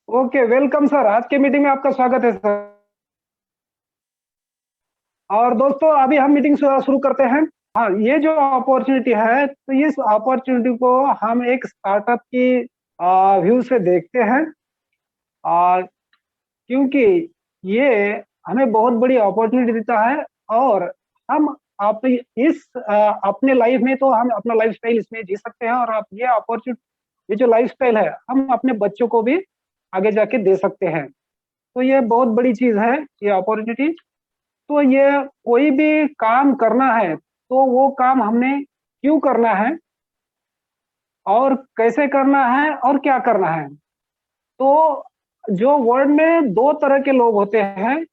Okay, welcome sir. आज के meeting में आपका स्वागत है सर। और दोस्तों, अभी हम मीटिंग शुरू करते हैं। हाँ, ये जो अपॉर्चुनिटी है, तो इस अपॉर्चुनिटी को हम एक स्टार्टअप की व्यू से देखते हैं। और क्योंकि ये हमें बहुत बड़ी अपॉर्चुनिटी देता है। और हम आप अपने लाइफ में तो हम अपना लाइफस्टाइल इसमें जी सकते हैं। और आप ये अपॉर्चुनिटी, ये जो लाइफस्टाइल है, हम अपने बच्चों को भी आगे जाके दे सकते हैं। तो ये बहुत बड़ी चीज है, ये अपॉर्चुनिटी। तो ये कोई भी काम करना है, तो वो काम हमने क्यों करना है, और कैसे करना है, और क्या करना है। तो जो वर्ल्ड में दो तरह के लोग होते हैं,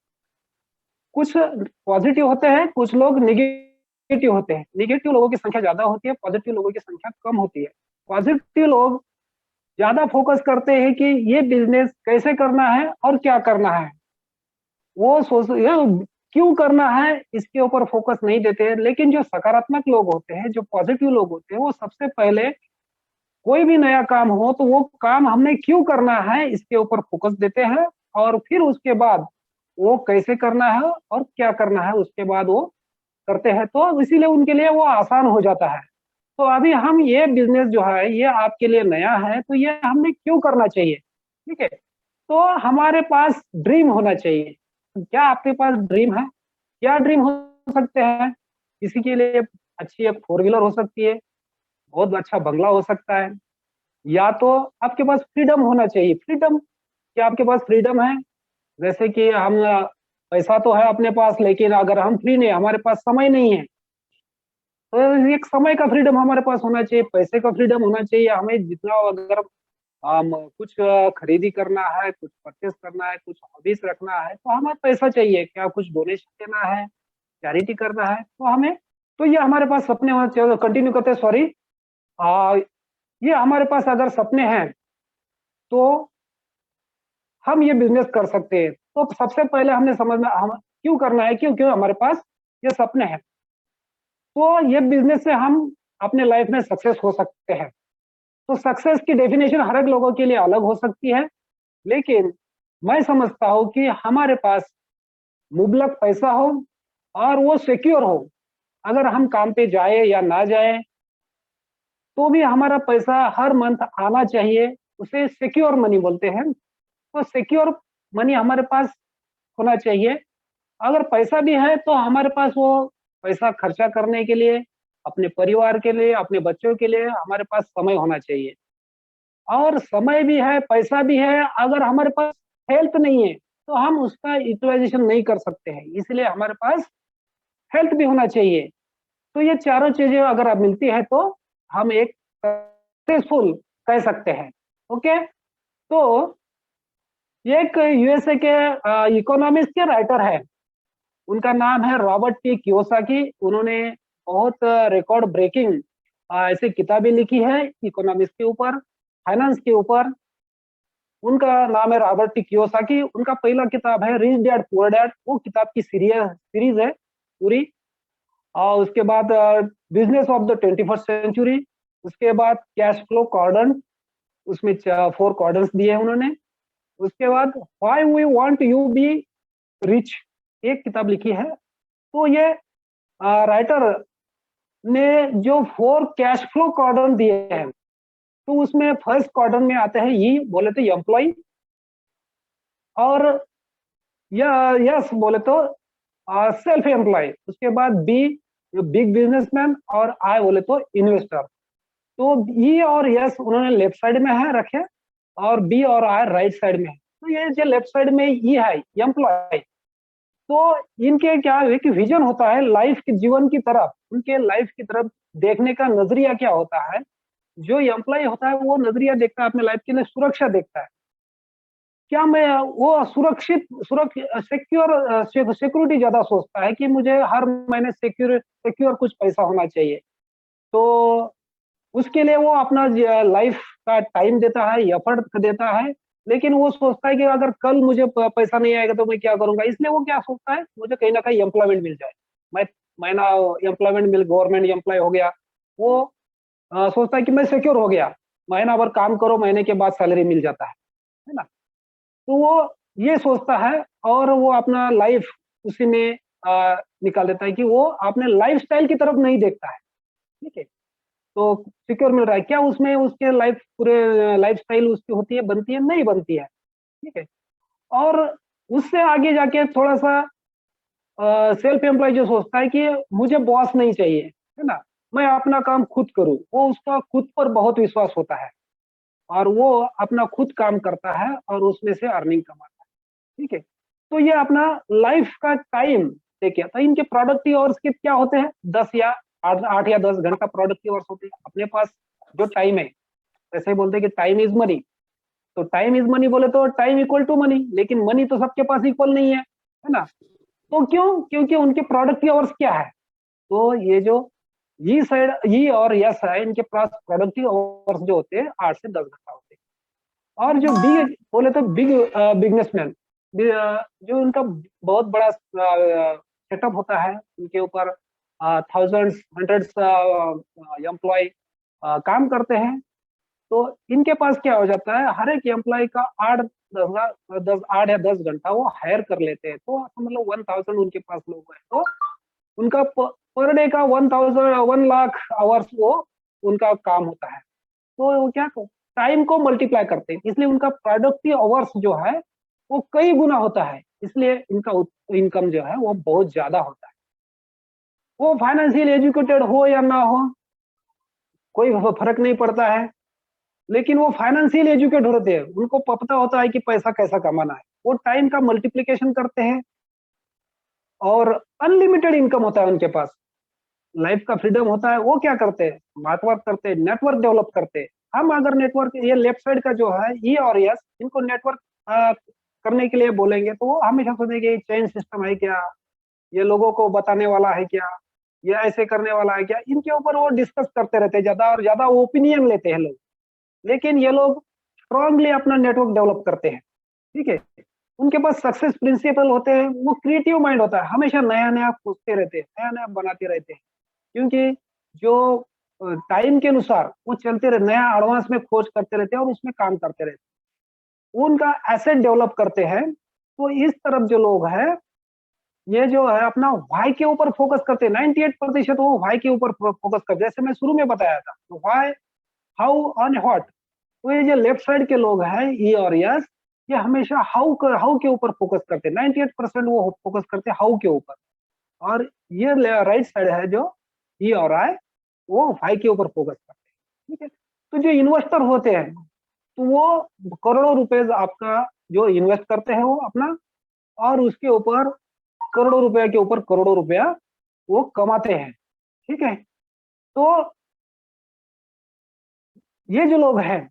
कुछ पॉजिटिव होते हैं, कुछ लोग निगेटिव होते हैं। निगेटिव लोगों की संख्या ज्यादा होती है, पॉजिटिव लोगों की संख्या कम होती है। पॉजिटिव लोग ज्यादा फोकस करते हैं कि ये बिजनेस कैसे करना है और क्या करना है। वो सोच ये क्यों करना है इसके ऊपर फोकस नहीं देते हैं। लेकिन जो सकारात्मक लोग होते हैं, जो पॉजिटिव लोग होते हैं, वो सबसे पहले कोई भी नया काम हो तो वो काम हमने क्यों करना है इसके ऊपर फोकस देते हैं। और फिर उसके बाद वो कैसे करना है और क्या करना है उसके बाद वो करते हैं। तो इसीलिए उनके लिए वो आसान हो जाता है। तो अभी हम ये बिजनेस जो है, ये आपके लिए नया है, तो ये हमने क्यों करना चाहिए, ठीक है। तो हमारे पास ड्रीम होना चाहिए। क्या आपके पास ड्रीम है? क्या ड्रीम हो सकते हैं? किसी के लिए अच्छी एक फोर व्हीलर हो सकती है, बहुत अच्छा बंगला हो सकता है। या तो आपके पास फ्रीडम होना चाहिए। फ्रीडम, क्या आपके पास फ्रीडम है? जैसे कि हम पैसा तो है अपने पास, लेकिन अगर हम फ्री नहीं, हमारे पास समय नहीं है, तो एक समय का फ्रीडम हमारे पास होना चाहिए, पैसे का फ्रीडम होना चाहिए। हमें जितना, अगर हम कुछ खरीदी करना है, कुछ परचेस करना है, कुछ हॉबीज रखना है, तो हमें पैसा चाहिए। क्या कुछ डोनेशन देना है, चैरिटी करना है, तो हमें, तो ये हमारे पास सपने होने चाहिए। कंटिन्यू करते हैं, सॉरी। आ, ये हमारे पास अगर सपने हैं, तो हम ये बिजनेस कर सकते हैं। तो सबसे पहले हमने समझना, हम क्यों करना है, क्यों क्यों हमारे पास ये सपने हैं। तो ये बिजनेस से हम अपने लाइफ में सक्सेस हो सकते हैं। तो सक्सेस की डेफिनेशन हर एक लोगों के लिए अलग हो सकती है। लेकिन मैं समझता हूँ कि हमारे पास मुबलक पैसा हो और वो सिक्योर हो। अगर हम काम पे जाए या ना जाए, तो भी हमारा पैसा हर मंथ आना चाहिए। उसे सिक्योर मनी बोलते हैं। तो सिक्योर मनी हमारे पास होना चाहिए। अगर पैसा भी है, तो हमारे पास वो पैसा खर्चा करने के लिए, अपने परिवार के लिए, अपने बच्चों के लिए हमारे पास समय होना चाहिए। और समय भी है, पैसा भी है, अगर हमारे पास हेल्थ नहीं है, तो हम उसका यूटिलाइजेशन नहीं कर सकते हैं। इसलिए हमारे पास हेल्थ भी होना चाहिए। तो ये चारों चीजें अगर अब मिलती है, तो हम एक सक्सेसफुल कह सकते हैं। ओके। तो एक यूएसए के इकोनॉमिक्स के राइटर है, उनका नाम है रॉबर्ट टी कियोसाकी। उन्होंने बहुत रिकॉर्ड ब्रेकिंग ऐसी किताबें लिखी है इकोनॉमिक्स के ऊपर, फाइनेंस के ऊपर। उनका नाम है रॉबर्ट टी कियोसाकी। उनका पहला किताब है रिच डैड पुअर डैड। वो किताब की सीरीज है पूरी। और उसके बाद business of the 21st century. उसके बाद कैश फ्लो क्वाड्रेंट, उसमें 4 क्वाड्रेंट्स दिए हैं उन्होंने। उसके बाद why we want you be rich, एक किताब लिखी है। तो ये राइटर ने जो 4 कैश फ्लो क्वाड्रेंट दिए हैं, तो उसमें फर्स्ट क्वाड्रेंट में आते हैं, ये बोले तो एम्प्लॉय, और यस बोले तो सेल्फ एम्प्लॉय। उसके बाद बी बिग बिजनेसमैन, और आई बोले तो इन्वेस्टर। तो ई और यस उन्होंने लेफ्ट साइड में है रखे, और बी और आई राइट साइड में है। तो ये जो लेफ्ट साइड में ई है, एम्प्लॉय, तो इनके क्या है कि विजन होता है लाइफ के, जीवन की तरफ, उनके लाइफ की तरफ देखने का नजरिया क्या होता है। जो एम्प्लॉय होता है, वो नजरिया देखता है अपने लाइफ के लिए, सुरक्षा देखता है। क्या मैं वो सुरक्षित सिक्योर सिक्योरिटी ज्यादा सोचता है कि मुझे हर महीने सिक्योर सिक्योर कुछ पैसा होना चाहिए। तो उसके लिए वो अपना लाइफ का टाइम देता है, एफर्ट देता है। लेकिन वो सोचता है कि अगर कल मुझे पैसा नहीं आएगा तो मैं क्या करूंगा। इसलिए वो क्या सोचता है, मुझे कहीं ना कहीं एम्प्लॉयमेंट मिल जाए। मैं महीना एम्प्लॉयमेंट मिल, गवर्नमेंट एम्प्लॉय हो गया। वो सोचता है कि मैं सिक्योर हो गया, महीना भर काम करो, महीने के बाद सैलरी मिल जाता है ना। तो वो ये सोचता है और वो अपना लाइफ उसी में निकाल देता है कि वो अपने लाइफस्टाइल की तरफ नहीं देखता है। ठीक है, तो सिक्योर मिल रहा है क्या उसमें, उसके लाइफ पूरे लाइफस्टाइल उसकी होती है, बनती है, नहीं बनती है। ठीक है, और उससे आगे जाके थोड़ा सा सेल्फ एम्प्लॉय जो सोचता है कि मुझे बॉस नहीं चाहिए, है ना, मैं अपना काम खुद करूं, वो उसका खुद पर बहुत विश्वास होता है और वो अपना खुद काम करता है और उसमें से अर्निंग कमाता है। ठीक है, तो ये अपना लाइफ का टाइम देखिए, तो इनके प्रोडक्टिव आवर्स के क्या होते हैं, 10 या 8 या 10 घंटा प्रोडक्टिव आवर्स होते हैं अपने पास। जो टाइम है, जैसे बोलते हैं कि टाइम इज मनी, तो टाइम इज मनी बोले तो टाइम इक्वल टू मनी, लेकिन मनी तो सबके पास इक्वल नहीं है ना। तो क्यों, क्योंकि उनके प्रोडक्टिव आवर्स क्या है, तो ये जो ये साइड ये और यस है, इनके पास प्रोडक्टिव आवर्स जो होते हैं 8 से 10 घंटा होते हैं। और जो बिग बोले तो बिग बिजनेसमैन, जो उनका बहुत बड़ा सेटअप होता है, उनके ऊपर थाउजेंड्स हंड्रेड्स एम्प्लॉय काम करते हैं, तो इनके पास क्या हो जाता है, हर एक एम्प्लॉय का 8 या 10 वो हायर कर लेते हैं, तो मतलब 1000 उनके पास लोग हैं, तो उनका पर डे का 1 लाख आवर्स वो उनका काम होता है। तो वो क्या टाइम को मल्टीप्लाई करते हैं, इसलिए उनका प्रोडक्टिव आवर्स जो है वो कई गुना होता है, इसलिए इनका इनकम जो है वो बहुत ज्यादा होता है। वो फाइनेंशियल एजुकेटेड हो या ना हो, कोई फर्क नहीं पड़ता है, लेकिन वो फाइनेंशियल एजुकेट होते हैं, उनको पता होता है कि पैसा कैसा कमाना है, वो टाइम का मल्टीप्लिकेशन करते हैं और अनलिमिटेड इनकम होता है उनके पास, लाइफ का फ्रीडम होता है। वो क्या करते हैं, स्मार्ट वर्क करते हैं, नेटवर्क डेवलप करते हैं। हम अगर नेटवर्क, ये लेफ्ट साइड का जो है ई और एस, इनको नेटवर्क करने के लिए बोलेंगे तो वो हमेशा सोचेंगे चेन सिस्टम है क्या, ये लोगों को बताने वाला है क्या, ये ऐसे करने वाला है क्या, इनके ऊपर वो डिस्कस करते रहते हैं ज्यादा और ज्यादा, ओपिनियन लेते हैं लोग। लेकिन ये लोग स्ट्रांगली अपना नेटवर्क डेवलप करते हैं। ठीक है, उनके पास सक्सेस प्रिंसिपल होते हैं, वो क्रिएटिव माइंड होता है, हमेशा नया नया सोचते रहते हैं, नया नया बनाते रहते हैं, क्योंकि जो टाइम के अनुसार वो चलते रहे, नया एडवांस में खोज करते रहते हैं और उसमें काम करते रहते हैं, वो उनका एसेट डेवलप करते हैं। तो इस तरफ जो लोग हैं, ये जो है अपना वाई के ऊपर फोकस करते हैं, 98% वो वाई के ऊपर फोकस करते हैं, जैसे मैं शुरू में बताया था, तो वाई, हाउ ऑन व्हाट। तो ये जो लेफ्ट साइड के लोग हैं ई और यस, ये हमेशा हाउ के ऊपर फोकस करते हैं, 98% वो फोकस करते हैं हाउ के ऊपर। और ये राइट साइड है जो ई और आई, वो वाई के ऊपर फोकस करते हैं। ठीक है, तो जो इन्वेस्टर होते हैं, तो वो करोड़ों रुपए आपका जो इन्वेस्ट करते हैं वो अपना, और उसके ऊपर करोड़ों रुपया के ऊपर करोड़ों रुपया वो कमाते हैं। ठीक है, तो ये जो लोग हैं,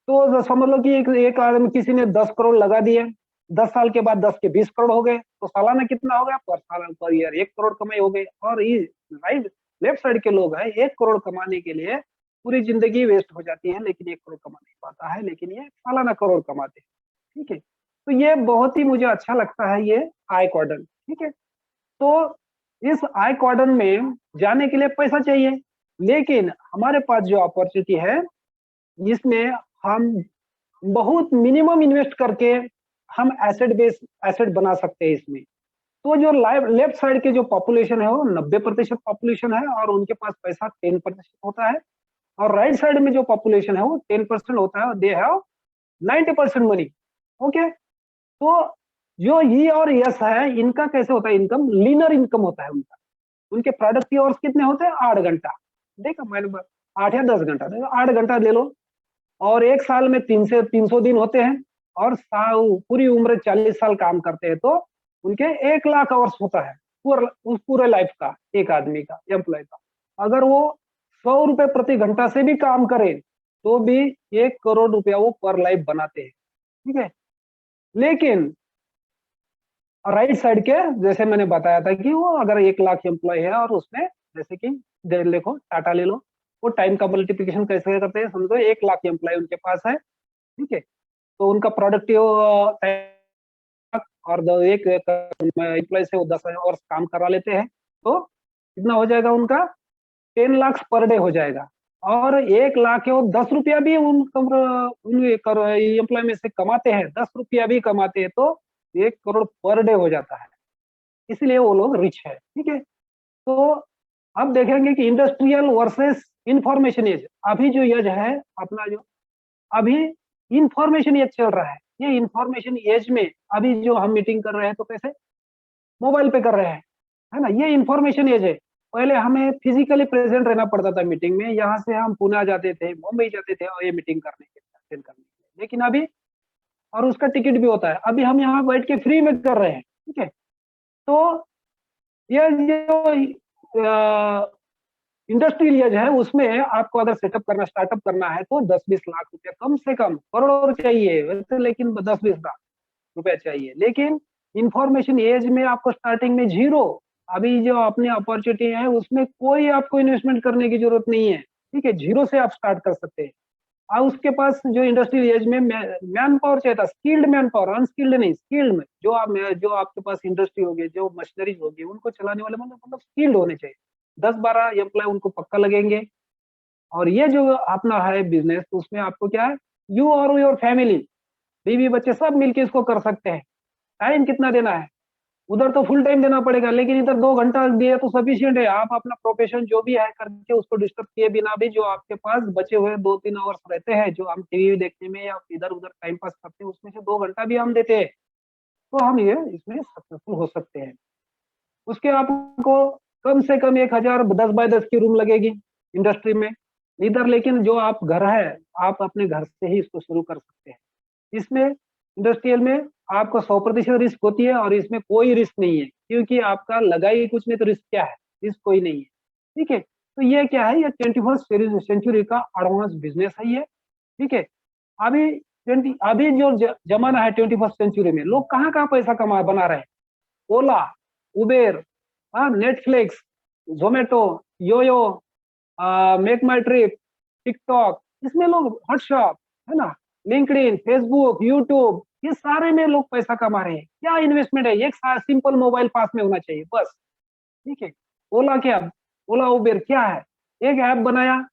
तो समझ लो कि एक आदमी, किसी ने 10 करोड़ लगा दिए, 10 साल के बाद 10 के 20 करोड़ हो गए, तो सालाना कितना हो गया, पर साल पर ईयर 1 करोड़ कमाई हो गई। और ये राइट लेफ्ट साइड के लोग हैं, 1 करोड़ कमाने के लिए पूरी जिंदगी वेस्ट हो जाती है, लेकिन 1 करोड़ कमा नहीं पाता है, लेकिन ये सालाना करोड़ कमाते हैं। ठीक है, तो ये बहुत ही मुझे अच्छा लगता है ये आई क्वाड्रेंट। ठीक है, तो इस आई क्वाड्रेंट में जाने के लिए पैसा चाहिए, लेकिन हमारे पास जो अपॉर्चुनिटी है, जिसमें हम बहुत मिनिमम इन्वेस्ट करके हम एसेट बना सकते हैं इसमें। तो जो लेफ्ट साइड के जो पॉपुलेशन है वो 90% पॉपुलेशन है और उनके पास पैसा 10% होता है, और राइट साइड में जो पॉपुलेशन है वो 10% होता है और दे हैव 90% मनी। ओके, तो जो ई और यस है, इनका कैसे होता है इनकम, लीनर इनकम होता है उनका। उनके प्रोडक्टिव आवर्स कितने होते हैं, 8 घंटा। देखा मैंने, 8 या 10 घंटा, देखो 8 घंटा ले लो, और एक साल में 300 दिन होते हैं, और पूरी उम्र 40 साल काम करते हैं, तो उनके 1 लाख आवर्स होता है उस पूरे लाइफ का, एक आदमी का, एम्प्लॉय का। अगर वो 100 रुपए प्रति घंटा से भी काम करे, तो भी 1 करोड़ रुपया वो पर लाइफ बनाते हैं। ठीक है, लेकिन राइट साइड के, जैसे मैंने बताया था कि वो अगर 1 लाख एम्प्लॉय है और उसमें, जैसे कि देखो टाटा ले लो, वो टाइम का मल्टीप्लिकेशन कैसे करते हैं, समझो 1 लाख एम्प्लॉय उनके पास है। ठीक है, तो उनका प्रोडक्टिव और एक एम्प्लॉय से वो 10 आवर्स काम करा लेते हैं, तो कितना हो जाएगा उनका, 10 लाख पर डे हो जाएगा। और 1 लाख और 10 रुपया भी उन एम्प्लॉय में से कमाते हैं, 10 रुपया भी कमाते हैं तो 1 करोड़ पर डे हो जाता है, इसलिए वो लोग रिच है। ठीक है, तो अब देखेंगे कि इंडस्ट्रियल वर्सेस इंफॉर्मेशन एज। अभी जो एज है अपना, जो अभी इंफॉर्मेशन एज चल रहा है, ये इंफॉर्मेशन एज में अभी जो हम मीटिंग कर रहे हैं तो कैसे, मोबाइल पे कर रहे हैं, है ना, ये इंफॉर्मेशन एज है। पहले हमें फिजिकली प्रेजेंट रहना पड़ता था मीटिंग में, यहाँ से हम पुणे जाते थे, मुंबई जाते थे और ये मीटिंग करने के लिए, अटेंड करने के लिए, लेकिन अभी, और उसका टिकट भी होता है, अभी हम यहाँ बैठ के फ्री में कर रहे हैं। ठीक है, तो ये जो इंडस्ट्रियल एज है उसमें आपको अगर सेटअप करना, स्टार्टअप करना है तो 10-20 लाख रुपया कम से कम, करोड़ चाहिए वैसे, लेकिन 10-20 लाख रुपया चाहिए। लेकिन इंफॉर्मेशन एज में आपको स्टार्टिंग में जीरो, अभी जो अपनी अपॉर्चुनिटी है उसमें कोई आपको इन्वेस्टमेंट करने की जरूरत नहीं है। ठीक है, जीरो से आप स्टार्ट कर सकते हैं। और उसके पास जो इंडस्ट्रियल एज में मैन पावर चाहिए था, स्किल्ड मैन पावर, अनस्किल्ड नहीं, स्किल्ड में जो आपके पास इंडस्ट्री होगी, जो मशीनरीज होगी, उनको चलाने वाले मतलब स्किल्ड होने चाहिए। 10-12 एम्प्लॉय उनको पक्का लगेंगे। और ये जो अपना है बिजनेस, उसमें आपको क्या है, यू और योर फैमिली, बीवी बच्चे सब मिलके इसको कर सकते हैं। टाइम कितना देना है, उधर तो फुल टाइम देना पड़ेगा, लेकिन इधर 2 घंटा दिए तो सफिशियंट है। आप अपना प्रोफेशन जो भी है करके उसको डिस्टर्ब किए बिना भी, जो आपके पास बचे हुए 2-3 आवर्स रहते हैं, जो हम टीवी देखने में या इधर उधर टाइम पास करते हैं, उसमें से 2 घंटा भी हम देते हैं, तो हम ये इसमें सक्सेसफुल हो सकते हैं। उसके आपको कम से कम 1,000 10 बाय 10 की रूम लगेगी इंडस्ट्री में इधर, लेकिन जो आप घर है, आप अपने घर से ही इसको शुरू कर सकते हैं। इसमें इंडस्ट्रियल में आपको 100% रिस्क होती है, और इसमें कोई रिस्क नहीं है, क्योंकि आपका लगा ही कुछ नहीं तो रिस्क क्या है, रिस्क कोई नहीं है। ठीक है, तो ये क्या है, ये 21st सेंचुरी का एडवांस बिजनेस है ये। ठीक है, अभी अभी जो जमाना है 21st सेंचुरी में, लोग कहाँ कहाँ पैसा कमा बना रहे हैं। ओला, उबेर, हाँ, नेटफ्लिक्स, जोमेटो, योयो, मेक माई ट्रिप, टिकटॉक, इसमें लोग, व्हाट्सएप, है ना, लिंक्डइन, फेसबुक, यूट्यूब, ये सारे में लोग पैसा कमा रहे हैं। क्या इन्वेस्टमेंट है, एक सिंपल मोबाइल पास में होना चाहिए बस। ठीक है, ओला क्या, ओला उबेर क्या है, एक ऐप बनाया,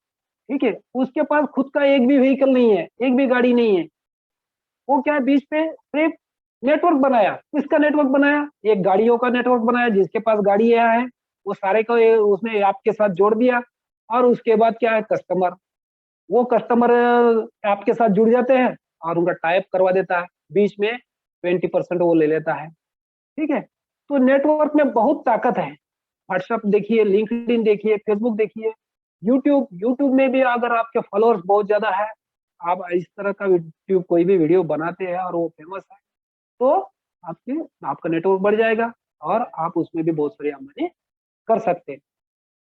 ठीक है, उसके पास खुद का एक भी व्हीकल नहीं है, एक भी गाड़ी नहीं है। वो क्या है, बीच पे सिर्फ नेटवर्क बनाया। किसका नेटवर्क बनाया, एक गाड़ियों का नेटवर्क बनाया, जिसके पास गाड़ियां है वो सारे को उसने आपके साथ जोड़ दिया। और उसके बाद क्या है, कस्टमर, वो कस्टमर आपके साथ जुड़ जाते हैं और उनका टाइप करवा देता है, बीच में 20% वो ले लेता है। ठीक है, तो नेटवर्क में बहुत ताकत है। व्हाट्सएप देखिए, लिंक्डइन देखिए, फेसबुक देखिए, यूट्यूब, यूट्यूब में भी अगर आपके फॉलोअर्स बहुत ज्यादा है, आप इस तरह का यूट्यूब कोई भी वीडियो बनाते हैं और वो फेमस है, तो आपके आपका नेटवर्क बढ़ जाएगा और आप उसमें भी बहुत सारी आमदनी कर सकते हैं।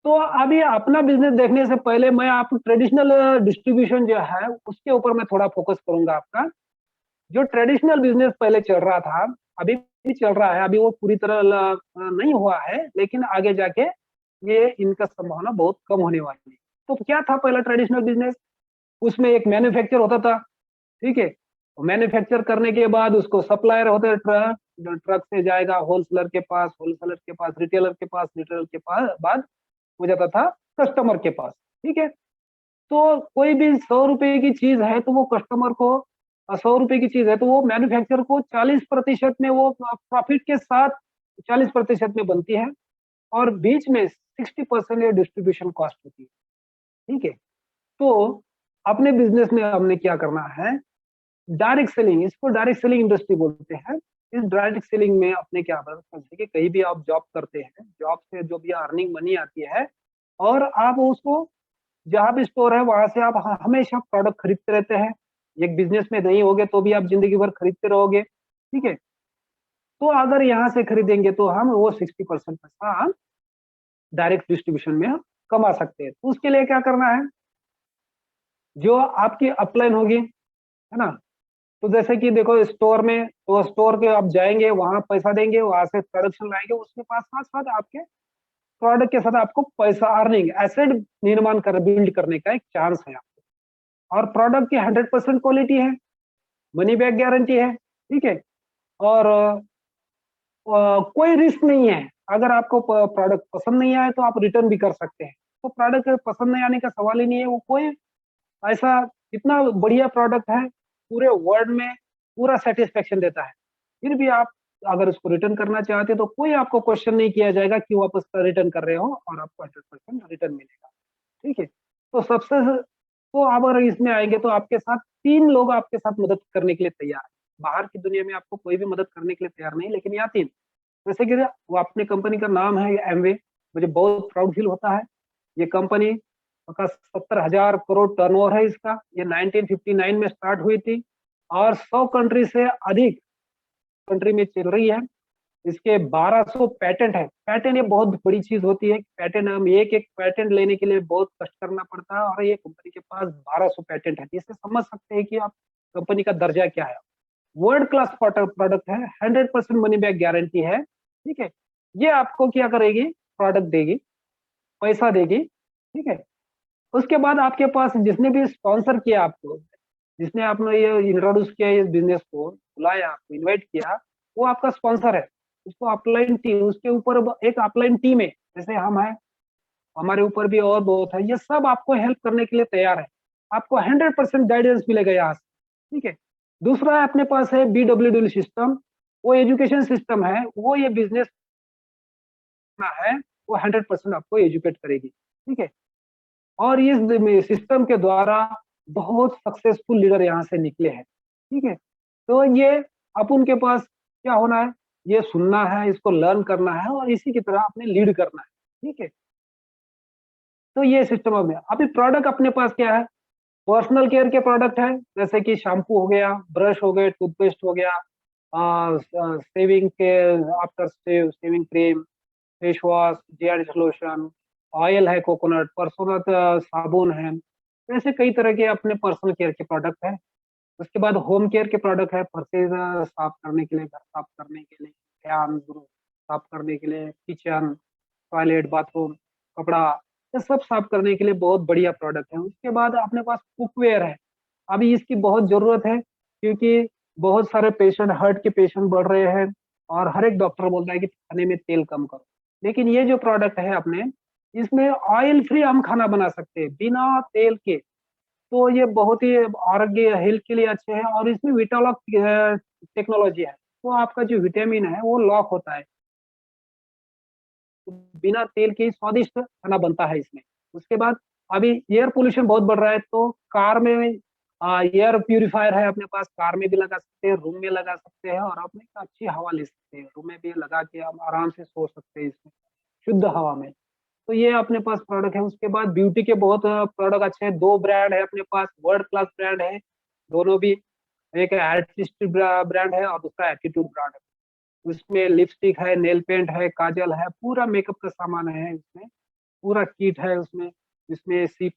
तो अभी अपना बिजनेस देखने से पहले मैं आपको ट्रेडिशनल डिस्ट्रीब्यूशन जो है उसके ऊपर मैं थोड़ा फोकस करूंगा। आपका जो ट्रेडिशनल बिजनेस पहले चल रहा था, अभी भी चल रहा है, अभी वो पूरी तरह नहीं हुआ है, लेकिन आगे जाके ये इनका संभावना बहुत कम होने वाली है। तो क्या था पहला ट्रेडिशनल बिजनेस, उसमें एक मैन्युफैक्चर होता था। ठीक है, मैन्युफैक्चर करने के बाद उसको सप्लायर होते, ट्रक, ट्रक से जाएगा होलसेलर के पास, होलसेलर के पास रिटेलर के पास, रिटेलर के पास बाद हो जाता था कस्टमर के पास। ठीक है, तो कोई भी 100 रुपए की चीज है तो वो कस्टमर को, 100 रुपए की चीज है तो वो मैन्युफैक्चरर को 40% में वो प्रॉफिट के साथ 40% में बनती है, और बीच में 60% ये डिस्ट्रीब्यूशन कॉस्ट होती है। ठीक है, तो अपने बिजनेस में हमने क्या करना है, डायरेक्ट सेलिंग, इसको डायरेक्ट सेलिंग इंडस्ट्री बोलते हैं। इस डायरेक्ट सेलिंग में अपने क्या करते हैं, कहीं भी आप जॉब करते हैं, जॉब से जो भी अर्निंग मनी आती है, और आप उसको जहाँ भी स्टोर है वहां से आप हमेशा प्रोडक्ट खरीदते रहते हैं। एक बिजनेस में नहीं होगे तो भी आप जिंदगी भर खरीदते रहोगे। ठीक है, तो अगर यहाँ से खरीदेंगे तो हम वो 60% पैसा हम डायरेक्ट डिस्ट्रीब्यूशन में हम कमा सकते हैं। तो उसके लिए क्या करना है, जो आपकी अपलाइन होगी, है ना, तो जैसे कि देखो स्टोर में, तो स्टोर के आप जाएंगे, वहां पैसा देंगे, वहां से प्रोडक्शन लाएंगे, उसके पास साथ साथ आपके प्रोडक्ट के साथ आपको पैसा, अर्निंग, एसेट निर्माण कर बिल्ड करने का एक चांस है आपको। और प्रोडक्ट की 100% क्वालिटी है, मनी बैक गारंटी है। ठीक है, और कोई रिस्क नहीं है, अगर आपको प्रोडक्ट पसंद नहीं आए तो आप रिटर्न भी कर सकते हैं। तो प्रोडक्ट पसंद नहीं आने का सवाल ही नहीं है। वो कोई ऐसा इतना बढ़िया प्रोडक्ट है, पूरे वर्ल्ड में पूरा सैटिस्फैक्शन देता है। फिर भी आप अगर उसको रिटर्न करना चाहते हो तो कोई आपको क्वेश्चन नहीं किया जाएगा क्यों आप उसका रिटर्न कर रहे हो, और आपको 100% रिटर्न मिलेगा। ठीक है। तो तो आप अगर इसमें आएंगे तो आपके साथ 3 लोग आपके साथ मदद करने के लिए तैयार है। बाहर की दुनिया में आपको कोई भी मदद करने के लिए तैयार नहीं, लेकिन यहाँ 3, जैसे कि वो अपनी कंपनी का नाम है एमवे। मुझे बहुत प्राउड फील होता है। ये कंपनी का 70,000 करोड़ टर्नओवर है इसका। ये 1959 में स्टार्ट हुई थी और 100 कंट्री से अधिक कंट्री में चल रही है। इसके 1200 पैटेंट है। पैटेंट ये बहुत बड़ी चीज होती है। पैटेंट हम एक एक पैटेंट लेने के लिए बहुत कष्ट करना पड़ता है, और ये कंपनी के पास 1200 पैटेंट है, जिससे समझ सकते हैं कि आप कंपनी का दर्जा क्या है। वर्ल्ड क्लास प्रोडक्ट है, 100% मनी बैक गारंटी है। ठीक है। ये आपको क्या करेगी, प्रोडक्ट देगी, पैसा देगी। ठीक है। उसके बाद आपके पास जिसने भी स्पॉन्सर किया आपको, जिसने आपने ये इंट्रोड्यूस किया इस बिजनेस को, बुलाया आपको, इनवाइट किया, वो आपका स्पॉन्सर है। उसको अपलाइन टीम, उसके ऊपर एक अपलाइन टीम है, जैसे हम हैं, हमारे ऊपर भी और बहुत है। ये सब आपको हेल्प करने के लिए तैयार है। आपको 100% गाइडेंस मिलेगा यहाँ से। ठीक है। दूसरा है अपने पास है BWD सिस्टम। वो एजुकेशन सिस्टम है, वो ये बिजनेस है, वो 100% आपको एजुकेट करेगी। ठीक है। और इस सिस्टम के द्वारा बहुत सक्सेसफुल लीडर यहाँ से निकले हैं। ठीक है। तो ये अब उनके पास क्या होना है, ये सुनना है, इसको लर्न करना है और इसी की तरह अपने लीड करना है। ठीक है। तो ये सिस्टम अब अभी प्रोडक्ट अपने पास क्या है, पर्सनल केयर के प्रोडक्ट है, जैसे कि शैम्पू हो गया, ब्रश हो गए, टूथपेस्ट हो गया, सेविंग के after shaving cream, face wash, gel lotion, oil है, कोकोनट, पर्सनल साबुन है। ऐसे कई तरह के अपने पर्सनल केयर के प्रोडक्ट है। उसके बाद होम केयर के प्रोडक्ट है, फर्शेज साफ करने के लिए, घर साफ करने के लिए, फैन साफ करने के लिए, किचन, टॉयलेट, बाथरूम, कपड़ा, ये सब साफ करने के लिए बहुत बढ़िया प्रोडक्ट है। उसके बाद अपने पास कुकवेयर है। अभी इसकी बहुत जरूरत है, क्योंकि बहुत सारे पेशेंट, हार्ट के पेशेंट बढ़ रहे हैं, और हर एक डॉक्टर बोलता है कि खाने में तेल कम करो। लेकिन ये जो प्रोडक्ट है अपने, इसमें ऑयल फ्री हम खाना बना सकते हैं बिना तेल के। तो ये बहुत ही आरोग्य, हेल्थ के लिए अच्छे हैं, और इसमें विटालॉक टेक्नोलॉजी है। तो आपका जो विटामिन है वो लॉक होता है, तो बिना तेल के ही स्वादिष्ट खाना बनता है इसमें। उसके बाद अभी एयर पोल्यूशन बहुत बढ़ रहा है, तो कार में एयर प्यूरिफायर है अपने पास, कार में भी लगा सकते हैं, रूम में लगा सकते हैं, और अपने अच्छी हवा ले सकते हैं। रूम में भी लगा के हम आराम से सो सकते हैं इसमें, शुद्ध हवा में। तो ये अपने पास प्रोडक्ट है। उसके बाद ब्यूटी के बहुत प्रोडक्ट अच्छे हैं। 2 ब्रांड है अपने पास, वर्ल्ड क्लास ब्रांड है दोनों भी। एक आर्टिस्ट ब्रांड है और दूसरा एटीट्यूड ब्रांड है। उसमें लिपस्टिक है, नेल पेंट है, काजल है, पूरा मेकअप का सामान है इसमें, पूरा किट है उसमें। इसमें C++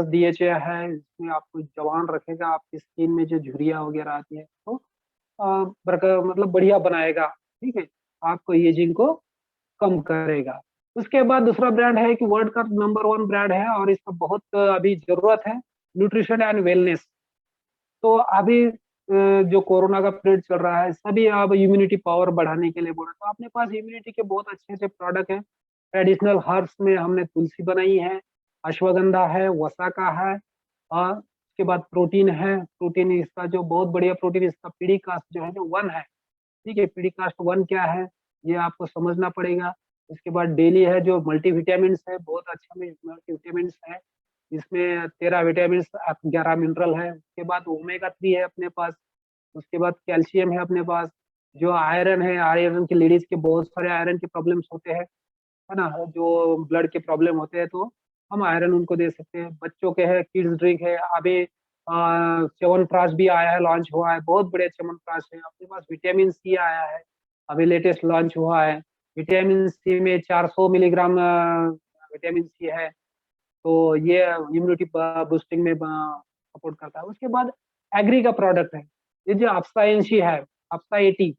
DHA है, इसमें आपको जवान रखेगा, आपकी स्किन में जो झुर्रियाँ वगैरह आती है तो मतलब बढ़िया बनाएगा। ठीक है। आपको एजिंग को कम करेगा। उसके बाद दूसरा ब्रांड है कि वर्ल्ड का नंबर 1 ब्रांड है, और इसका बहुत अभी जरूरत है, न्यूट्रिशन एंड वेलनेस। तो अभी जो कोरोना का पीरियड चल रहा है, सभी अब इम्यूनिटी पावर बढ़ाने के लिए बोल रहे हैं। तो अपने पास इम्यूनिटी के बहुत अच्छे अच्छे प्रोडक्ट हैं। ट्रेडिशनल हर्ब्स में हमने तुलसी बनाई है, अश्वगंधा है, वसा का है, और उसके बाद प्रोटीन है। प्रोटीन इसका जो बहुत बढ़िया प्रोटीन, इसका पीडीकास्ट जो है जो 1 है। ठीक है। पीडीकास्ट 1 क्या है, ये आपको समझना पड़ेगा। उसके बाद डेली है जो मल्टीविटामिन है, बहुत अच्छा मल्टीविटामिन है। इसमें 13 विटामिन, 11 मिनरल है। उसके बाद ओमेगा 3 है अपने पास। उसके बाद कैल्शियम है अपने पास। जो आयरन है, आयरन के लेडीज के बहुत सारे आयरन के प्रॉब्लम्स होते हैं, है ना, जो ब्लड के प्रॉब्लम होते हैं, तो हम आयरन उनको दे सकते हैं। बच्चों के है, किड्स ड्रिंक है। अभी च्यवनप्राश भी आया है, लॉन्च हुआ है, बहुत बढ़िया च्यवनप्राश है। अपने पास विटामिन C आया है, अभी लेटेस्ट लॉन्च हुआ है। विटामिन C में 400 मिलीग्राम विटामिन C है। तो ये इम्यूनिटी बूस्टिंग में सपोर्ट करता है। उसके बाद एग्री का प्रोडक्ट है, ये जो अप्साइंसी है, अप्सा 80।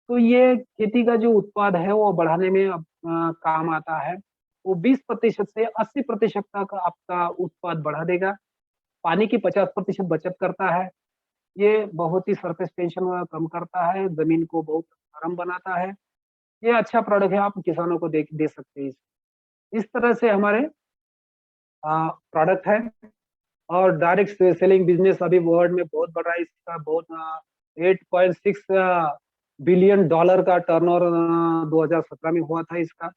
तो ये खेती का जो उत्पाद है वो बढ़ाने में काम आता है। वो 20% से 80% तक आपका उत्पाद बढ़ा देगा। पानी की 50% बचत करता है। ये बहुत ही सरफेस टेंशन कम करता है, जमीन को बहुत नरम बनाता है। ये अच्छा प्रोडक्ट है, आप किसानों को दे सकते हैं। इस तरह से हमारे प्रोडक्ट है। और डायरेक्ट सेलिंग बिजनेस अभी वर्ल्ड में बहुत बढ़ रहा है इसका, बहुत 8.6 बिलियन डॉलर का टर्नओवर 2017 में हुआ था इसका।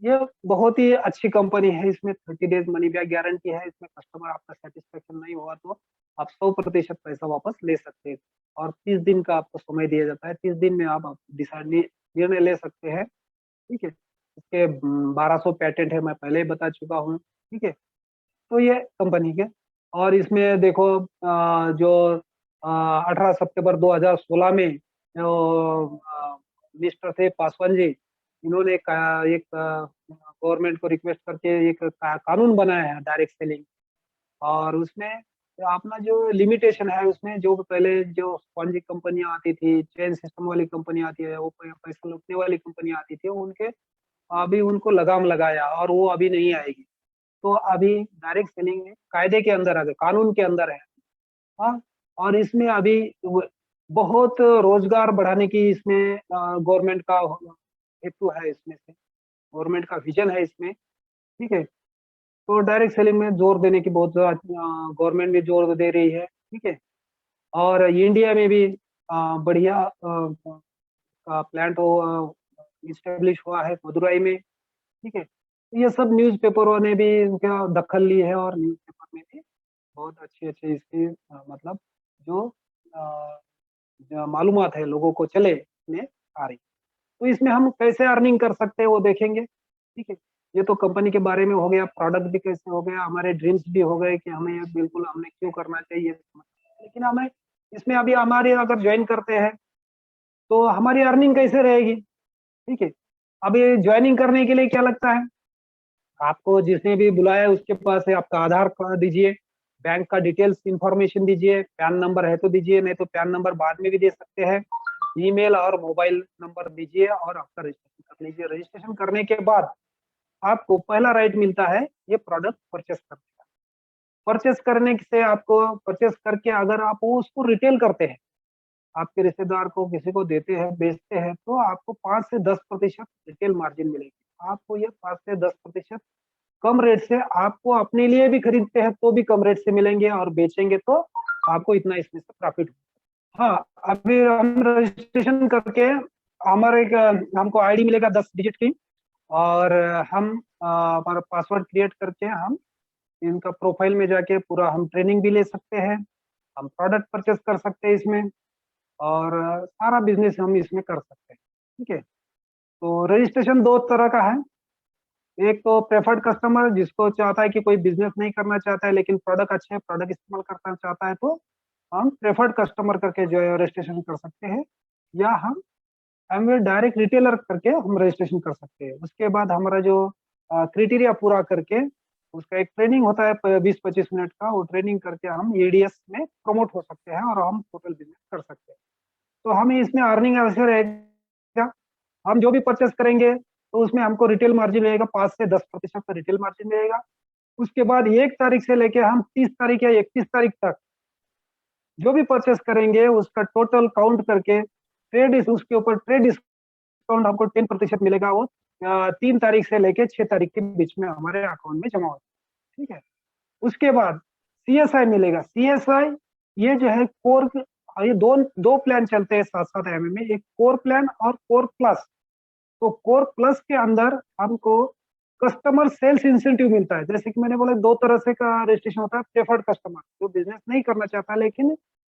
ये बहुत ही अच्छी कंपनी है, इसमें 30 डेज मनी बैक गारंटी है, इसमें कस्टमर आपका सेटिस्फेक्शन नहीं हुआ तो आप 100% पैसा वापस ले सकते हैं। और 30 दिन का आपको समय दिया जाता है, 30 दिन में आप डिसाइड निर्णय ले सकते हैं। ठीक है, इसके 1200 पैटेंट है, मैं पहले ही बता चुका हूँ। ठीक है, तो ये कंपनी के। और इसमें देखो जो 18 सितंबर 2016 में जो मिनिस्टर थे पासवान जी, इन्होंने एक गवर्नमेंट को रिक्वेस्ट करके एक कानून बनाया है डायरेक्ट सेलिंग। और उसमें अपना जो लिमिटेशन है, उसमें जो पहले जो स्पॉन्जी कंपनियां आती थी, चेन सिस्टम वाली कंपनी आती है, वो पैसा लूटने वाली कंपनी आती थी, उनके अभी उनको लगाम लगाया और वो अभी नहीं आएगी। तो अभी डायरेक्ट सेलिंग में कायदे के अंदर आ गए, कानून के अंदर है। हाँ, और इसमें अभी बहुत रोजगार बढ़ाने की इसमें गवर्नमेंट का हेतु है, इसमें से गवर्नमेंट का विजन है इसमें। ठीक है, तो डायरेक्ट सेलिंग में जोर देने की बहुत गवर्नमेंट भी जोर दे रही है। ठीक है, और इंडिया में भी बढ़िया प्लांट इस्टेब्लिश हुआ है मदुरई में। ठीक है, तो ये सब न्यूज़पेपरों ने भी इनका दखल ली है, और न्यूज़पेपर में भी बहुत अच्छी-अच्छी इसकी मतलब जो अ, जो मालूमात है लोगों को चले इसमें आ रही। तो इसमें हम कैसे अर्निंग कर सकते हैं वो देखेंगे। ठीक है, ये तो कंपनी के बारे में हो गया, प्रोडक्ट भी कैसे हो गया, हमारे ड्रीम्स भी हो गए कि हमें ये बिल्कुल हमने क्यों करना चाहिए। लेकिन हमें इसमें अभी हमारे अगर ज्वाइन करते हैं तो हमारी अर्निंग कैसे रहेगी। ठीक है, अभी ज्वाइनिंग करने के लिए क्या लगता है, आपको जिसने भी बुलाया है उसके पास है आपका आधार कार्ड दीजिए, बैंक का डिटेल्स इंफॉर्मेशन दीजिए, पैन नंबर है तो दीजिए, नहीं तो पैन नंबर बाद में भी दे सकते हैं। ईमेल और मोबाइल नंबर दीजिए और आपका रजिस्ट्रेशन कर लीजिए। रजिस्ट्रेशन करने के बाद आपको पहला राइट मिलता है ये प्रोडक्ट परचेस करने का। परचेस करने से आपको परचेस करके अगर आप वो उसको रिटेल करते हैं, आपके रिश्तेदार को किसी को देते हैं, बेचते हैं, तो आपको 5 से 10% रिटेल मार्जिन मिलेगी। आपको ये 5 से 10% कम रेट से, आपको अपने लिए भी खरीदते हैं तो भी कम रेट से मिलेंगे, और बेचेंगे तो आपको इतना इसमें से प्रॉफिट। हाँ, अभी हम रजिस्ट्रेशन करके हमारे एक हमको आईडी मिलेगा 10 डिजिट की, और हम हमारा पासवर्ड क्रिएट करके हम इनका प्रोफाइल में जाके पूरा हम ट्रेनिंग भी ले सकते हैं, हम प्रोडक्ट परचेस कर सकते हैं इसमें, और सारा बिजनेस हम इसमें कर सकते हैं। ठीक है, तो रजिस्ट्रेशन दो तरह का है। एक तो प्रेफर्ड कस्टमर, जिसको चाहता है कि कोई बिजनेस नहीं करना चाहता है लेकिन प्रोडक्ट अच्छे प्रोडक्ट इस्तेमाल करना चाहता है, तो हम प्रेफर्ड कस्टमर करके जो है रजिस्ट्रेशन कर सकते हैं, या हम डायरेक्ट रिटेलर करके हम रजिस्ट्रेशन कर सकते हैं। उसके बाद हमारा जो क्राइटेरिया पूरा करके उसका एक ट्रेनिंग होता है 20-25 मिनट का, वो ट्रेनिंग करके हम एडीएस में प्रमोट हो सकते हैं और हम टोटल बिजनेस कर सकते हैं। तो हमें इसमें अर्निंग ऐसे रहेगा, हम जो भी परचेस करेंगे तो उसमें हमको रिटेल मार्जिन रहेगा, 5 से 10% का रिटेल मार्जिन रहेगा। उसके बाद 1 तारीख से लेके हम 30 तारीख या 31 तारीख तक जो भी परचेस करेंगे उसका टोटल काउंट करके ट्रेड उसके ऊपर ट्रेड डिस्काउंट हमको 10% मिलेगा, वो 3 तारीख से लेके 6 तारीख के बीच में हमारे अकाउंट में जमा होगा। ठीक है, उसके बाद सीएसआई मिलेगा। सीएसआई ये जो है कोर, ये दो दो प्लान चलते हैं साथ साथ एमए में, एक कोर प्लान और कोर प्लस। तो कोर प्लस के अंदर हमको कस्टमर सेल्स इंसेंटिव मिलता है। जैसे कि मैंने बोला, दो तरह से का रजिस्ट्रेशन होता है। प्रेफर्ड कस्टमर जो बिजनेस नहीं करना चाहता लेकिन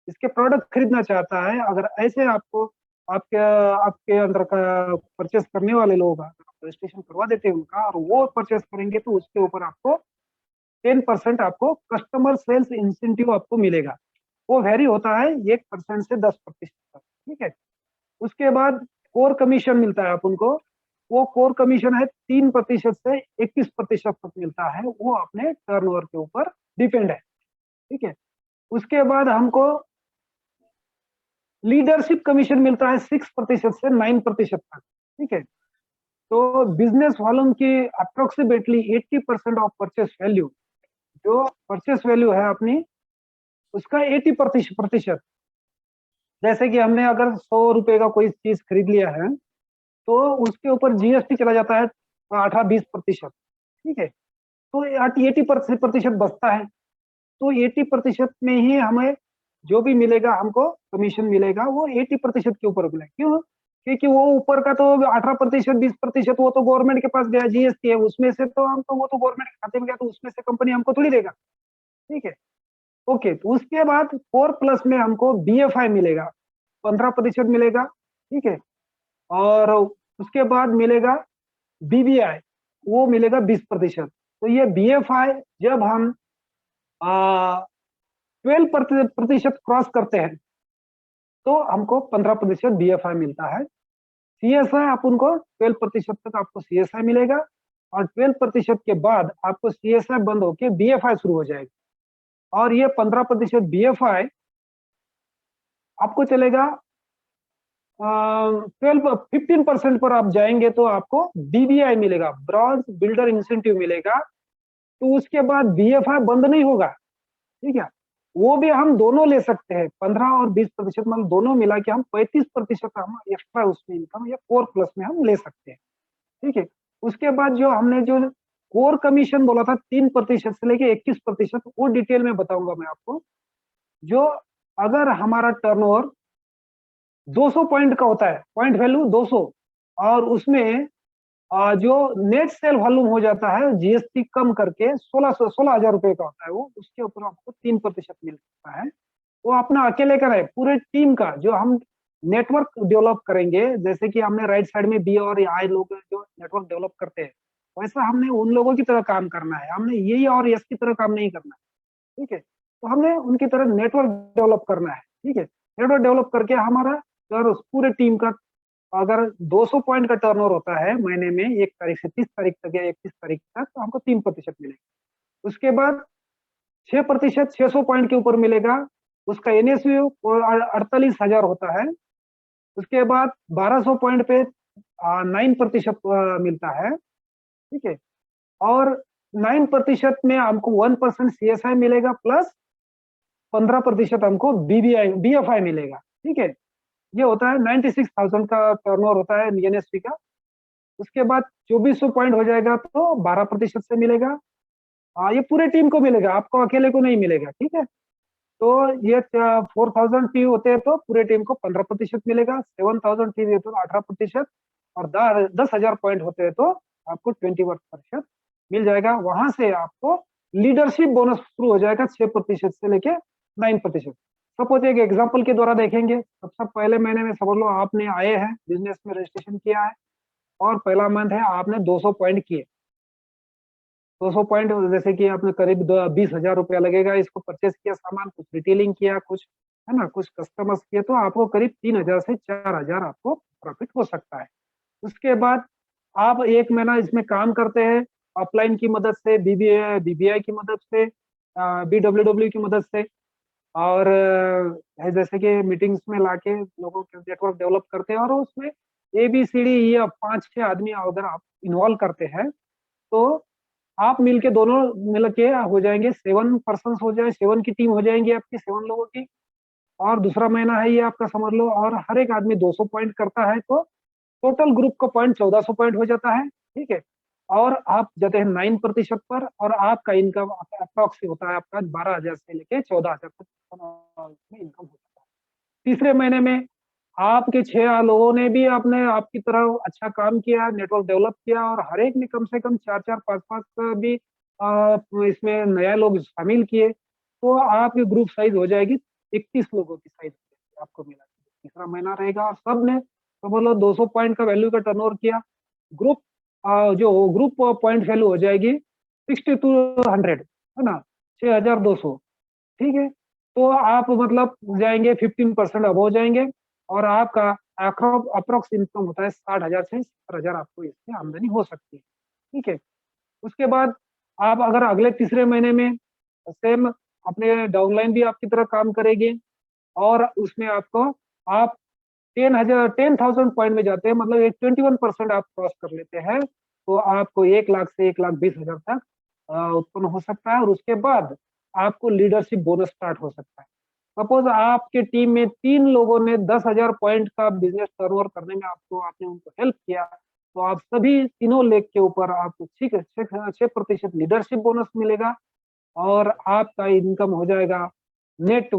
इसके प्रोडक्ट खरीदना चाहता है, अगर ऐसे आपको आपके आपके अंदर का परचेस करने वाले लोग रजिस्ट्रेशन करवा देते हैं उनका, और वो परचेस करेंगे तो उसके ऊपर आपको 10% आपको कस्टमर सेल्स इंसेंटिव आपको मिलेगा। वो वेरी होता है 1% से 10% तक। ठीक है, उसके बाद कोर कमीशन मिलता है आप उनको, वो कोर कमीशन है 3% से 21% तक मिलता है, वो अपने टर्नओवर के ऊपर डिपेंड है। ठीक है, उसके बाद हमको लीडरशिप कमीशन मिलता है 6% से 9% तक। ठीक है, तो बिजनेस वालों की अप्रोक्सीमेटली 80% ऑफ परचेस वैल्यू, जो परचेस वैल्यू है अपनी, उसका 80%, जैसे कि हमने अगर 100 रुपए का कोई चीज खरीद लिया है तो उसके ऊपर जीएसटी चला जाता है 18-20%। ठीक है, तो 80% बचता है। तो 80% में ही हमें जो भी मिलेगा, हमको कमीशन मिलेगा, वो 80% के ऊपर मिलेगा। क्यों? क्योंकि वो ऊपर का तो 18%, 20% वो तो गवर्नमेंट के पास गया, जीएसटी है, उसमें से तो हम तो वो तो गवर्नमेंट के खाते में गया, तो उसमें से कंपनी हमको थोड़ी देगा। ठीक है, ओके। तो उसके बाद 4+ में हमको बीएफआई मिलेगा, 15% मिलेगा। ठीक है, और उसके बाद मिलेगा बीबीआई, वो मिलेगा 20%। तो ये बीएफआई जब हम 12% क्रॉस करते हैं तो हमको 15% बीएफआई मिलता है। सीएसआई आप उनको 12% तक आपको सीएसआई मिलेगा, और 12% के बाद आपको सीएसआई बंद होके बीएफआई शुरू हो जाएगा। और ये 15% बीएफआई आपको चलेगा 15% पर आप जाएंगे तो आपको बीबीआई मिलेगा, ब्रॉन्ज बिल्डर इंसेंटिव मिलेगा। तो उसके बाद बीएफआई बंद नहीं होगा। ठीक है, वो भी हम दोनों ले सकते हैं, 15 और 20%, मतलब दोनों मिला के हम 35% हम एक्स्ट्रा उसमें इनकम या 4+ में हम ले सकते हैं। ठीक है, उसके बाद जो हमने जो कोर कमीशन बोला था 3% से लेके 21%, वो डिटेल में बताऊंगा मैं आपको। जो अगर हमारा टर्नओवर 200 पॉइंट का होता है, पॉइंट वैल्यू 200, और उसमें जो नेट सेल वॉल्यूम हो जाता है जीएसटी कम करके 16,000 रुपए का होता है, वो उसके ऊपर आपको 3% मिल सकता है। वो अपना अकेले का है, पूरे टीम का जो हम नेटवर्क डेवलप करेंगे, जैसे कि हमने राइट साइड में बी और आई लोग जो नेटवर्क डेवलप करते हैं, वैसा हमने उन लोगों की तरह काम करना है, हमने यही और यस की तरह काम नहीं करना है। ठीक है, तो हमने उनकी तरह नेटवर्क डेवलप करना है। ठीक है, नेटवर्क डेवलप करके हमारा अगर उस पूरे टीम का अगर 200 पॉइंट का टर्नओवर होता है महीने में 1 तारीख से 30 तारीख तक या 31 तारीख तक, तो हमको 3% मिलेगा। उसके बाद 6%, 600 पॉइंट के ऊपर मिलेगा, उसका एनएसयू 48,000 होता है। उसके बाद 1200 पॉइंट पे 9% मिलता है। ठीक है, और 9% में हमको 1% सीएसआई मिलेगा, प्लस 15% हमको बीबीआई बीएफआई मिलेगा। ठीक है, ये होता है 96,000 का टर्नओवर होता है एनएसपी का। उसके बाद 2400 पॉइंट हो जाएगा तो 12% से मिलेगा। ये पूरे टीम को मिलेगा, आपको अकेले को नहीं मिलेगा। ठीक है, तो ये 4000 टी होते हैं तो पूरे टीम को 15% मिलेगा, 7000 टी होते तो 18%, और 10,000 पॉइंट होते हैं तो आपको 21% मिल जाएगा। वहां से आपको लीडरशिप बोनस शुरू हो जाएगा 6% से लेके 9%। सपोज एक एग्जाम्पल के द्वारा देखेंगे, सबसे पहले महीने में समझ लो आपने आए हैं, बिजनेस में रजिस्ट्रेशन किया है, और पहला मंथ है, आपने 200 पॉइंट किए। 200 पॉइंट जैसे कि आपने करीब 20,000 रुपया लगेगा, इसको परचेस किया सामान, कुछ रिटेलिंग किया, कुछ है ना, कुछ कस्टमर्स किए, तो आपको करीब 3,000 से 4,000 आपको प्रॉफिट हो सकता है। उसके बाद आप 1 महीना इसमें काम करते हैं, अपलाइन की मदद से, बीबीआई की मदद से, बीडब्ल्यूडब्ल्यू की मदद से, और जैसे कि मीटिंग्स में लाके लोगों के नेटवर्क डेवलप करते हैं, और उसमें ABCD ये 5-6 आदमी अगर आप इन्वॉल्व करते हैं, तो आप मिलके दोनों मिलके हो जाएंगे 7 पर्सन, हो जाए 7 की टीम हो जाएंगी आपकी, 7 लोगों की। और दूसरा महीना है ये आपका समझ लो, और हर एक आदमी 200 पॉइंट करता है, तो टोटल ग्रुप का पॉइंट 1400 पॉइंट हो जाता है। ठीक है, और आप जाते हैं 9% पर, और आपका इनकम अप्रॉक्स होता है आपका 12,000 से लेके 14,000 तक में इनकम हो जाता है। तीसरे महीने में आपके 6 लोगों ने भी आपने आपकी तरह अच्छा काम किया, नेटवर्क डेवलप किया, और हर एक ने कम से कम 4-4, 5-5 भी इसमें नया लोग शामिल किए, तो आपकी ग्रुप साइज हो जाएगी 31 लोगों की साइज आपको मिला। तीसरा महीना रहेगा, और सब ने तो बोलो 200 पॉइंट का वैल्यू का टर्नओवर किया। ग्रुप जो ग्रुप पॉइंट वैल्यू हो जाएगी 6200, है ना, 6,200। ठीक है, तो आप मतलब जाएंगे 15% अब हो जाएंगे, और आपका अप्रोक्स इनकम होता है 60,000 से 70,000 आपको इससे आमदनी हो सकती है। ठीक है, उसके बाद आप अगर अगले तीसरे महीने में सेम अपने डाउनलाइन भी आपकी तरह काम करेंगे, और उसमें आपको आप 10,000 पॉइंट में जाते हैं, मतलब एक 21% आप क्रॉस कर लेते हैं, तो आपको 1 लाख से 1,20,000 तक उत्पन्न हो सकता है। और उसके बाद आपको लीडरशिप बोनस स्टार्ट हो सकता है। सपोज आपके टीम में 3 लोगों ने 10,000 पॉइंट का बिजनेस टर्नओवर करने में आपने उनको हेल्प किया, तो आप सभी तीनों लेग के ऊपर आपको 6% लीडरशिप बोनस मिलेगा और आपका इनकम हो जाएगा नेट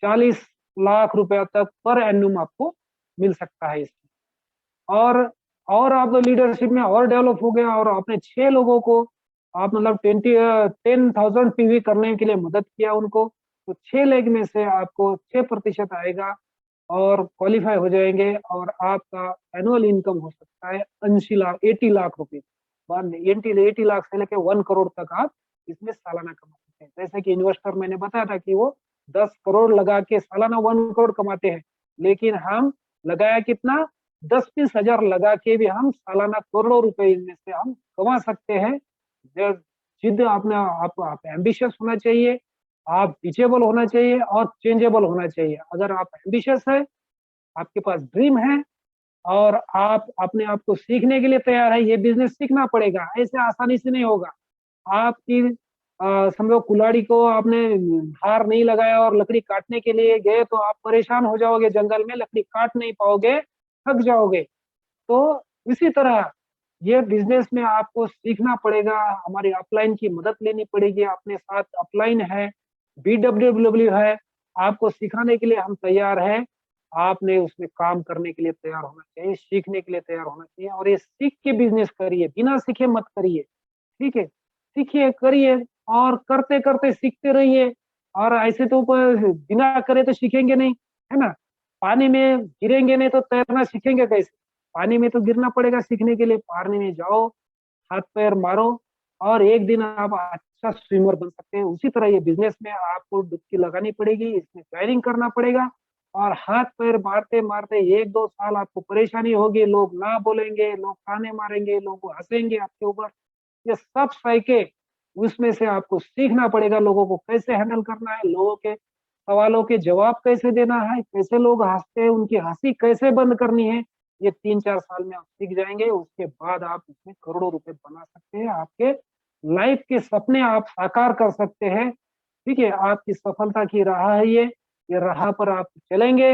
40 लाख रुपया तक पर एनुम आपको मिल सकता है इसमें। और आप लीडरशिप में और डेवलप हो गया और आपने 6 लोगों को आप मतलब 10,000 पीवी करने के लिए मदद किया उनको, तो 6 लेग में से आपको 6% आएगा और क्वालिफाई हो जाएंगे और आपका एनुअल इनकम हो सकता है 80 लाख रुपए। 80 लाख से लेकर 1 करोड़ तक आप इसमें सालाना कमा सकते हैं। जैसे कि इन्वेस्टर मैंने बताया था कि वो 10 करोड़ लगा के सालाना 1 करोड़ कमाते हैं, लेकिन हम लगाया कितना, 10-20 हजार लगा के भी हम सालाना करोड़ों रुपए इनमें से हम कमा सकते हैं। जब जिद आपने आप एम्बिशियस होना चाहिए, आप टीचेबल होना चाहिए और चेंजेबल होना चाहिए। अगर आप एम्बिशियस है, आपके पास ड्रीम है और आप अपने आप को सीखने के लिए तैयार है, ये बिजनेस सीखना पड़ेगा, ऐसे आसानी से नहीं होगा। आपकी समझो कुल्हाड़ी को आपने धार नहीं लगाया और लकड़ी काटने के लिए गए तो आप परेशान हो जाओगे, जंगल में लकड़ी काट नहीं पाओगे, थक जाओगे। तो इसी तरह ये बिजनेस में आपको सीखना पड़ेगा, हमारी अपलाइन की मदद लेनी पड़ेगी, अपने साथ अपलाइन है, BWW है, आपको सिखाने के लिए हम तैयार हैं। आपने उसमें काम करने के लिए तैयार होना चाहिए, सीखने के लिए तैयार होना चाहिए और ये सीख के बिजनेस करिए, बिना सीखे मत करिए। ठीक है, सीखिए, करिए और करते करते सीखते रहिए। और ऐसे तो बिना करे तो सीखेंगे नहीं, है ना। पानी में गिरेंगे नहीं तो तैरना सीखेंगे कैसे। पानी में तो गिरना पड़ेगा सीखने के लिए। पानी में जाओ, हाथ पैर मारो और एक दिन आप अच्छा स्विमर बन सकते हैं। उसी तरह ये बिजनेस में आपको डुबकी लगानी पड़ेगी, इसमें ट्रेनिंग करना पड़ेगा और हाथ पैर मारते मारते 1-2 साल आपको परेशानी होगी, लोग ना बोलेंगे, लोग ताने मारेंगे, लोग हंसेंगे आपके ऊपर। ये सब सह के उसमें से आपको सीखना पड़ेगा, लोगों को कैसे हैंडल करना है, लोगों के सवालों के जवाब कैसे देना है, कैसे लोग हंसते हैं उनकी हंसी कैसे बंद करनी है। ये 3-4 साल में आप सीख जाएंगे, उसके बाद आप इसमें करोड़ों रुपए बना सकते हैं, आपके लाइफ के सपने आप साकार कर सकते हैं। ठीक है, आपकी सफलता की राह है ये राह पर आप चलेंगे,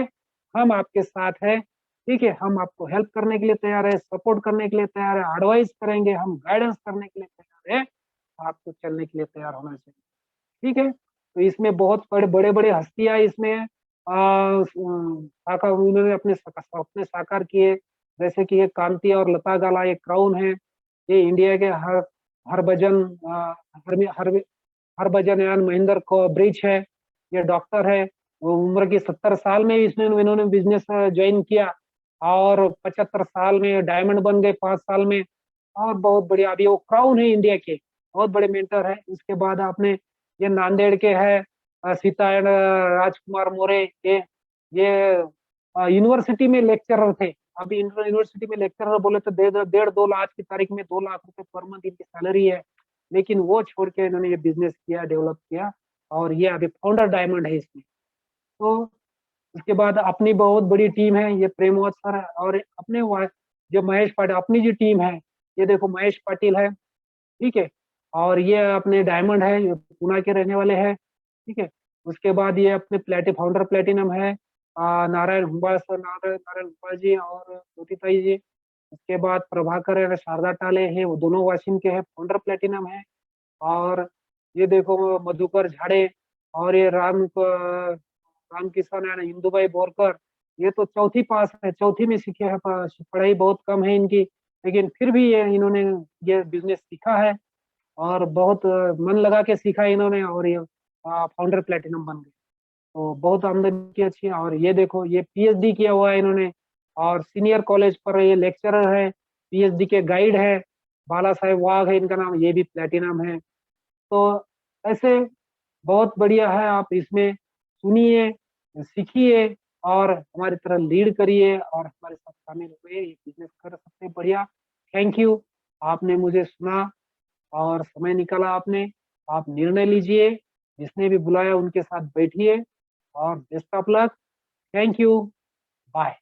हम आपके साथ हैं। ठीक है, हम आपको हेल्प करने के लिए तैयार है, सपोर्ट करने के लिए तैयार है, एडवाइस करेंगे, हम गाइडेंस करने के लिए तैयार है। आपको चलने के लिए तैयार होना चाहिए। ठीक है, तो इसमें बहुत बड़े बड़े हस्तियां इसमें साकार, उन्होंने अपने सपने साकार किए। जैसे कि ये कांति और लता गाला, ये क्राउन है, ये इंडिया के हरभजन हरभजन यान महेंद्र को ब्रिज है। ये डॉक्टर है, वो उम्र की 70 साल में इसने इन्होंने बिजनेस ज्वाइन किया और 75 साल में डायमंड बन गए 5 साल में। और बहुत बढ़िया, अभी वो क्राउन है इंडिया के, बहुत बड़े मेंटर है। उसके बाद आपने ये नांदेड़ के है सीता एंड राजकुमार मोरे, ये यूनिवर्सिटी में लेक्चरर थे। अभी यूनिवर्सिटी में लेक्चरर बोले तो 1.5-2 लाख, आज की तारीख में 2 लाख रुपए पर मंथ इनकी सैलरी है। लेकिन वो छोड़ के इन्होंने ये बिजनेस किया, डेवलप किया और ये अभी फाउंडर डायमंड है इसमें। तो उसके बाद अपनी बहुत बड़ी टीम है, ये प्रेमवत सर है और अपने जो महेश पाटिल, अपनी जो टीम है, ये देखो महेश पाटिल है। ठीक है, और ये अपने डायमंड है, ये पुणे के रहने वाले हैं। ठीक है, उसके बाद ये अपने फाउंडर प्लेटिनम है नारायण हुंबा सर, नारायण हुंबा जी और ज्योतिताई जी। उसके बाद प्रभाकर है, शारदा टाले है, वो दोनों वाशिम के हैं, फाउंडर प्लेटिनम है। और ये देखो मधुकर झाड़े और ये राम किशन है, इंदुभाई बोरकर, ये तो चौथी पास है, चौथी में सीखे हैं, पढ़ाई बहुत कम है इनकी, लेकिन फिर भी ये इन्होंने ये बिजनेस सीखा है और बहुत मन लगा के सीखा इन्होंने और ये फाउंडर प्लेटिनम बन गए। तो बहुत आमदनी की अच्छी है। और ये देखो ये PhD किया हुआ है इन्होंने और सीनियर कॉलेज पर ये लेक्चरर है, PhD के गाइड है, बाला साहेब वाघ है इनका नाम, ये भी प्लेटिनम है। तो ऐसे बहुत बढ़िया है, आप इसमें सुनिए, सीखिए और हमारी तरह लीड करिए और हमारे साथ शामिल हुए, ये बिजनेस कर सकते हैं। बढ़िया, थैंक यू, आपने मुझे सुना और समय निकाला आपने। आप निर्णय लीजिए, जिसने भी बुलाया उनके साथ बैठिए और best of luck. Thank you, bye.